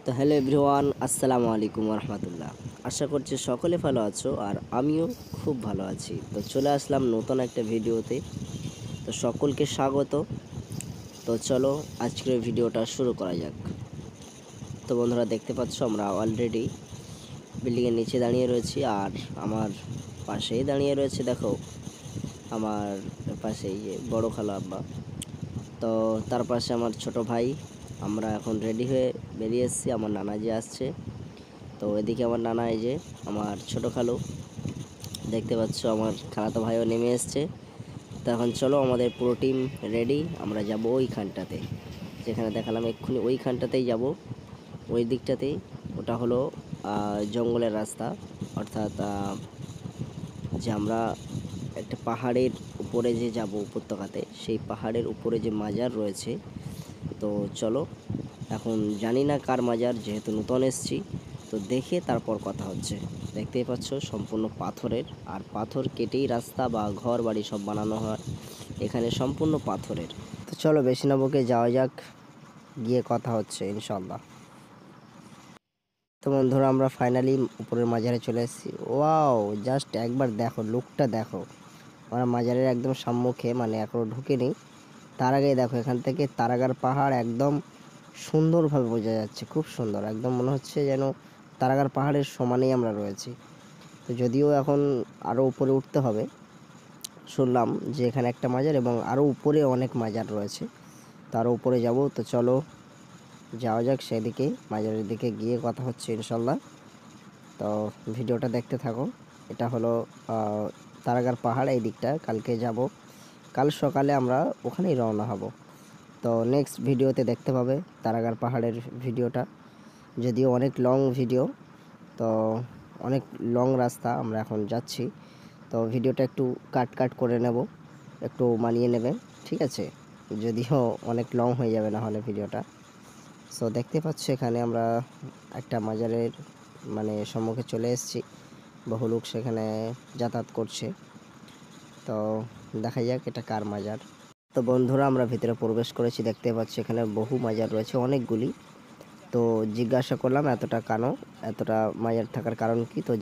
তো hello everyone, আসসালামু আলাইকুম রহমতুল্লাহ। আশা করছি সকলে ভালো আছো আর আমিও খুব ভালো আছি। তো চলে আসলাম নতুন একটা ভিডিওতে। তো সকলকে স্বাগত। তো চলো আজকের ভিডিওটা শুরু করা যাক। তো বন্ধুরা, দেখতে পাচ্ছ আমরা অলরেডি বিল্ডিংয়ের নিচে দাঁড়িয়ে রয়েছি আর আমার পাশেই দাঁড়িয়ে রয়েছে, দেখো আমার পাশেই যে বড় খালা আব্বা। তো তার পাশে আমার ছোট ভাই। আমরা এখন রেডি হয়ে বেরিয়ে এসেছি, আমার নানা যে আসছে। তো এদিকে আমার নানা, এই যে আমার ছোট খালু, দেখতে পাচ্ছ আমার খালাতো ভাইও নেমে এসছে। তো এখন চলো আমাদের পুরো টিম রেডি, আমরা যাব ওইখানটাতে, যেখানে দেখালাম এক্ষুনি ওইখানটাতেই যাব, ওই দিকটাতেই। ওটা হলো জঙ্গলের রাস্তা, অর্থাৎ যে আমরা একটা পাহাড়ের উপরে যে যাব উপত্যকাতে, সেই পাহাড়ের উপরে যে মাজার রয়েছে। তো চলো, এখন জানি না কার মাজার, যেহেতু নতুন এসেছি, তো দেখে তারপর কথা হচ্ছে। দেখতেই পাচ্ছ সম্পূর্ণ পাথরের, আর পাথর কেটেই রাস্তা বা ঘর বাড়ি সব বানানো হয়, এখানে সম্পূর্ণ পাথরের। তো চলো বেশি না বকে যাওয়া যাক, গিয়ে কথা হচ্ছে ইনশাল্লাহ। তো বন্ধুরা, আমরা ফাইনালি উপরের মাজারে চলে এসেছি। ওয়াও, জাস্ট একবার দেখো লুকটা দেখো। আমরা মাজারের একদম সম্মুখে, মানে এখনো ঢুকিনি, তার আগেই দেখো এখান থেকে তারাগার পাহাড় একদম সুন্দরভাবে বোঝা যাচ্ছে, খুব সুন্দর, একদম মনে হচ্ছে যেন তারাগার পাহাড়ের সমানেই আমরা রয়েছি। তো যদিও এখন আরও উপরে উঠতে হবে, শুনলাম যে এখানে একটা মাজার এবং আরও উপরে অনেক মাজার রয়েছে, তো আরও উপরে যাব। তো চলো যাওয়া যাক সেদিকে, মাজারের দিকে গিয়ে কথা হচ্ছে ইনশাল্লাহ। তো ভিডিওটা দেখতে থাকো। এটা হলো তারাগার পাহাড়, এই দিকটা কালকে যাব, কাল সকালে আমরা ওখানেই রওনা হব। তো নেক্সট ভিডিওতে দেখতে পাবে তারাগার পাহাড়ের ভিডিওটা, যদিও অনেক লং ভিডিও, তো অনেক লং রাস্তা আমরা এখন যাচ্ছি। তো ভিডিওটা একটু কাট করে নেব, একটু মানিয়ে নেবে, ঠিক আছে? যদিও অনেক লং হয়ে যাবে না হলে ভিডিওটা। সো দেখতে পাচ্ছ এখানে আমরা একটা মাজারের মানে সম্মুখে চলে এসেছি, বহু লোক সেখানে যাতায়াত করছে। তো দেখা যাক এটা কার মাজার। তো বন্ধুরা, আমরা ভিতরে প্রবেশ করেছি, দেখতে পাচ্ছি এখানে বহু মাজার রয়েছে, অনেকগুলি। তো জিজ্ঞাসা করলাম এতটা কেন, এতটা মাজার থাকার কারণ কি। তো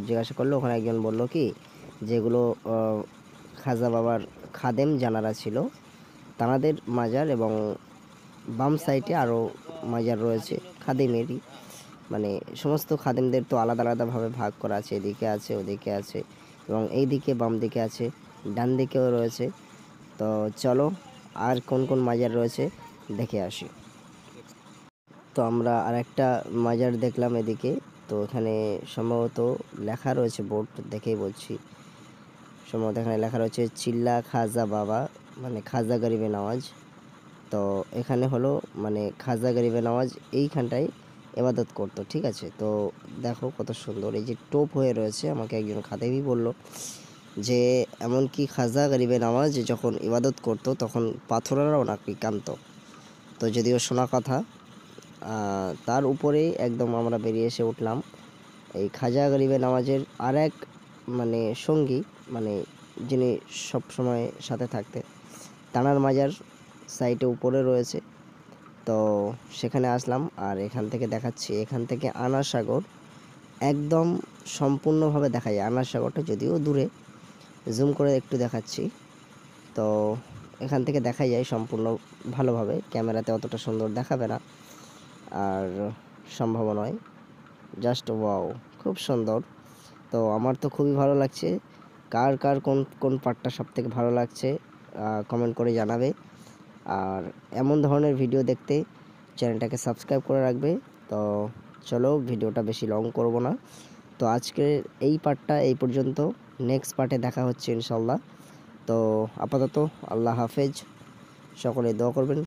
জিজ্ঞাসা করলো, ওখানে একজন বলল কি, যেগুলো খাজা বাবার খাদেম জানারা ছিল তানাদের মাজার, এবং বাম সাইডে আরও মাজার রয়েছে খাদেমেরই, মানে সমস্ত খাদেমদের তো আলাদা আলাদাভাবে ভাগ করা আছে, এদিকে আছে ওদিকে আছে, এবং এই দিকে বাম দিকে আছে, ডান দিকেও রয়েছে। তো চলো আর কোন কোন মাজার রয়েছে দেখে আসি। তো আমরা আর একটা মাজার দেখলাম এদিকে। তো এখানে সম্ভবত লেখা রয়েছে, বোর্ড দেখেই বলছি, সম্ভবত এখানে লেখা রয়েছে চিল্লা খাজা বাবা, মানে খাজা গরিবে নওয়াজ। তো এখানে হলো মানে খাজা গরিবে নওয়াজ এইখানটায় ইবাদত করতো, ঠিক আছে? তো দেখো কত সুন্দর, এই যে টোপ হয়ে রয়েছে, আমাকে একজন খাদেমই বলল যে এমনকি খাজা গরিবে নওয়াজ যখন ইবাদত করতো তখন পাথরেরাও নাকি কাঁদতো। তো যদিও শোনা কথা, তার উপরে একদম আমরা বেরিয়ে এসে উঠলাম এই খাজা গরিবে নওয়াজের আর এক মানে সঙ্গী, মানে যিনি সব সময় সাথে থাকতেন, তানার মাজার সাইটে উপরে রয়েছে। তো সেখানে আসলাম, আর এখান থেকে দেখাচ্ছি, এখান থেকে আনার সাগর একদম সম্পূর্ণভাবে দেখা যায়। আনার সাগরটা যদিও দূরে, জুম করে একটু দেখাচ্ছি। তো এখান থেকে দেখা যায় সম্পূর্ণ ভালোভাবে, ক্যামেরাতে অতটা সুন্দর দেখাবে না আর সম্ভব নয়। জাস্ট ওয়াও, খুব সুন্দর। তো আমার তো খুবই ভালো লাগছে। কার কার কোন কোন পার্টটা সবথেকে ভালো লাগছে কমেন্ট করে জানাবে। আর এমন ধরনের ভিডিও দেখতে চ্যানেলটাকে সাবস্ক্রাইব করে রাখবে। তো চলো ভিডিওটা বেশি লং করব না, তো আজকের এই পার্টটা এই পর্যন্ত, নেক্সট পার্টে দেখা হচ্ছে ইনশাল্লাহ। তো আপাতত আল্লাহ হাফেজ, সকলে দোয়া করবেন।